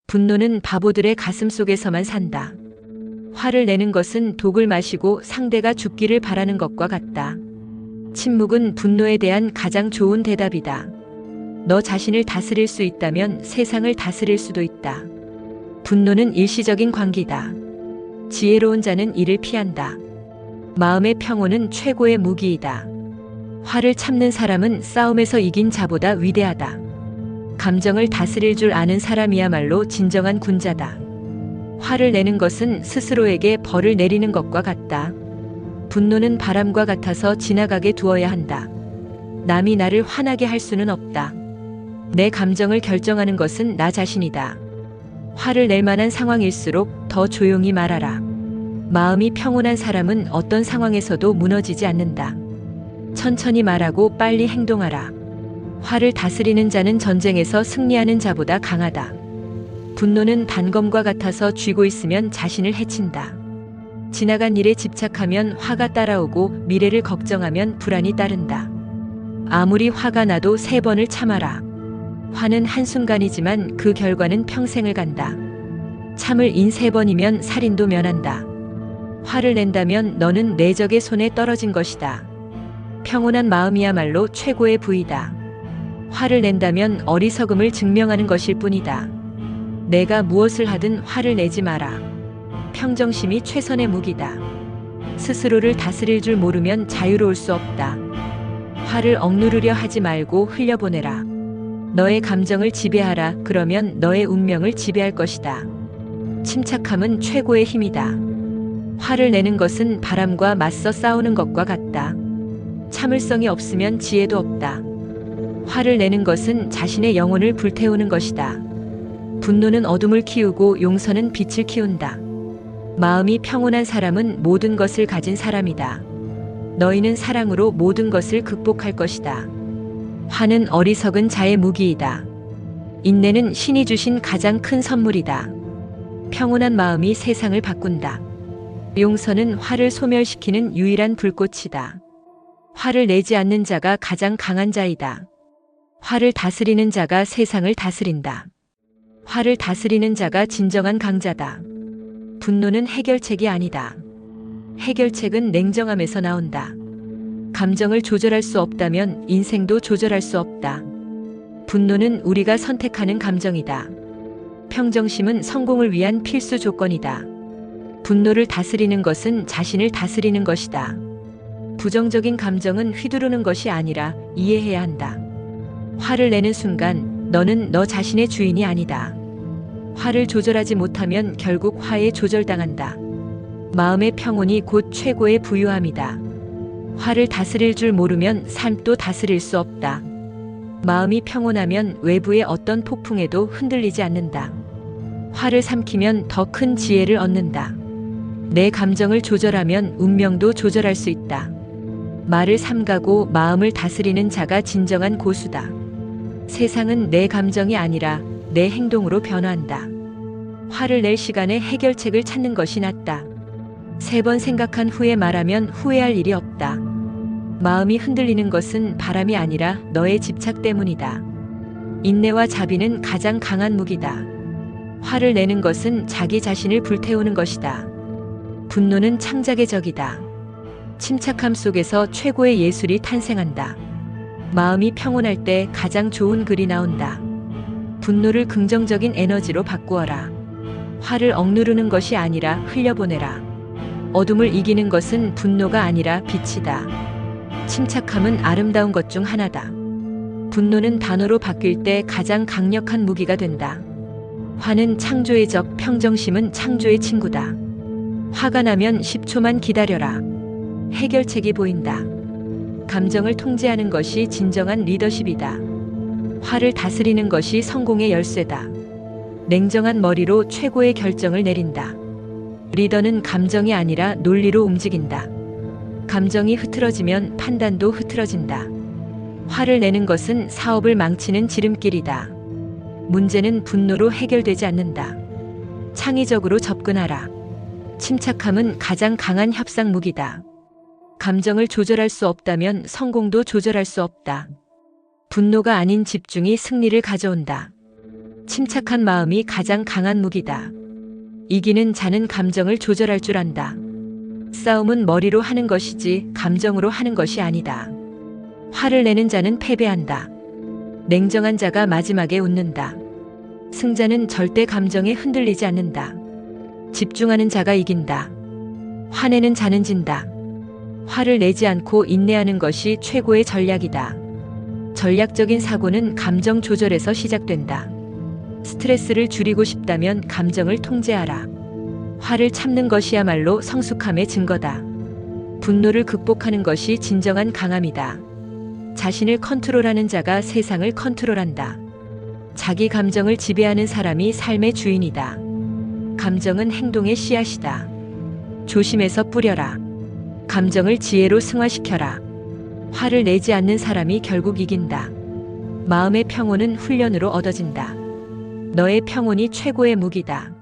분노는 바보들의 가슴 속에서만 산다. 화를 내는 것은 독을 마시고 상대가 죽기를 바라는 것과 같다. 침묵은 분노에 대한 가장 좋은 대답이다. 너 자신을 다스릴 수 있다면 세상을 다스릴 수도 있다. 분노는 일시적인 광기다. 지혜로운 자는 이를 피한다. 마음의 평온은 최고의 무기이다. 화를 참는 사람은 싸움에서 이긴 자보다 위대하다. 감정을 다스릴 줄 아는 사람이야말로 진정한 군자다. 화를 내는 것은 스스로에게 벌을 내리는 것과 같다. 분노는 바람과 같아서 지나가게 두어야 한다. 남이 나를 화나게 할 수는 없다. 내 감정을 결정하는 것은 나 자신이다. 화를 낼 만한 상황일수록 더 조용히 말하라. 마음이 평온한 사람은 어떤 상황에서도 무너지지 않는다. 천천히 말하고 빨리 행동하라. 화를 다스리는 자는 전쟁에서 승리하는 자보다 강하다. 분노는 단검과 같아서 쥐고 있으면 자신을 해친다. 지나간 일에 집착하면 화가 따라오고 미래를 걱정하면 불안이 따른다. 아무리 화가 나도 3번을 참아라. 화는 한순간이지만 그 결과는 평생을 간다. 참을 인 3번이면 살인도 면한다. 화를 낸다면 너는 내 적의 손에 떨어진 것이다. 평온한 마음이야말로 최고의 부위다. 화를 낸다면 어리석음을 증명하는 것일 뿐이다. 내가 무엇을 하든 화를 내지 마라. 평정심이 최선의 무기다. 스스로를 다스릴 줄 모르면 자유로울 수 없다. 화를 억누르려 하지 말고 흘려보내라. 너의 감정을 지배하라. 그러면 너의 운명을 지배할 것이다. 침착함은 최고의 힘이다. 화를 내는 것은 바람과 맞서 싸우는 것과 같다. 참을성이 없으면 지혜도 없다. 화를 내는 것은 자신의 영혼을 불태우는 것이다. 분노는 어둠을 키우고 용서는 빛을 키운다. 마음이 평온한 사람은 모든 것을 가진 사람이다. 너희는 사랑으로 모든 것을 극복할 것이다. 화는 어리석은 자의 무기이다. 인내는 신이 주신 가장 큰 선물이다. 평온한 마음이 세상을 바꾼다. 용서는 화를 소멸시키는 유일한 불꽃이다. 화를 내지 않는 자가 가장 강한 자이다. 화를 다스리는 자가 세상을 다스린다. 화를 다스리는 자가 진정한 강자다. 분노는 해결책이 아니다. 해결책은 냉정함에서 나온다. 감정을 조절할 수 없다면 인생도 조절할 수 없다. 분노는 우리가 선택하는 감정이다. 평정심은 성공을 위한 필수 조건이다. 분노를 다스리는 것은 자신을 다스리는 것이다. 부정적인 감정은 휘두르는 것이 아니라 이해해야 한다. 화를 내는 순간 너는 너 자신의 주인이 아니다. 화를 조절하지 못하면 결국 화에 조절당한다. 마음의 평온이 곧 최고의 부유함이다. 화를 다스릴 줄 모르면 삶도 다스릴 수 없다. 마음이 평온하면 외부의 어떤 폭풍에도 흔들리지 않는다. 화를 삼키면 더 큰 지혜를 얻는다. 내 감정을 조절하면 운명도 조절할 수 있다. 말을 삼가고 마음을 다스리는 자가 진정한 고수다. 세상은 내 감정이 아니라 내 행동으로 변화한다. 화를 낼 시간에 해결책을 찾는 것이 낫다. 3번 생각한 후에 말하면 후회할 일이 없다. 마음이 흔들리는 것은 바람이 아니라 너의 집착 때문이다. 인내와 자비는 가장 강한 무기다. 화를 내는 것은 자기 자신을 불태우는 것이다. 분노는 창작의 적이다. 침착함 속에서 최고의 예술이 탄생한다. 마음이 평온할 때 가장 좋은 글이 나온다. 분노를 긍정적인 에너지로 바꾸어라. 화를 억누르는 것이 아니라 흘려보내라. 어둠을 이기는 것은 분노가 아니라 빛이다. 침착함은 아름다운 것 중 하나다. 분노는 단어로 바뀔 때 가장 강력한 무기가 된다. 화는 창조의 적, 평정심은 창조의 친구다. 화가 나면 10초만 기다려라. 해결책이 보인다. 감정을 통제하는 것이 진정한 리더십이다. 화를 다스리는 것이 성공의 열쇠다. 냉정한 머리로 최고의 결정을 내린다. 리더는 감정이 아니라 논리로 움직인다. 감정이 흐트러지면 판단도 흐트러진다. 화를 내는 것은 사업을 망치는 지름길이다. 문제는 분노로 해결되지 않는다. 창의적으로 접근하라. 침착함은 가장 강한 협상 무기다. 감정을 조절할 수 없다면 성공도 조절할 수 없다. 분노가 아닌 집중이 승리를 가져온다. 침착한 마음이 가장 강한 무기다. 이기는 자는 감정을 조절할 줄 안다. 싸움은 머리로 하는 것이지 감정으로 하는 것이 아니다. 화를 내는 자는 패배한다. 냉정한 자가 마지막에 웃는다. 승자는 절대 감정에 흔들리지 않는다. 집중하는 자가 이긴다. 화내는 자는 진다. 화를 내지 않고 인내하는 것이 최고의 전략이다. 전략적인 사고는 감정 조절에서 시작된다. 스트레스를 줄이고 싶다면 감정을 통제하라. 화를 참는 것이야말로 성숙함의 증거다. 분노를 극복하는 것이 진정한 강함이다. 자신을 컨트롤하는 자가 세상을 컨트롤한다. 자기 감정을 지배하는 사람이 삶의 주인이다. 감정은 행동의 씨앗이다. 조심해서 뿌려라. 감정을 지혜로 승화시켜라. 화를 내지 않는 사람이 결국 이긴다. 마음의 평온은 훈련으로 얻어진다. 너의 평온이 최고의 무기다.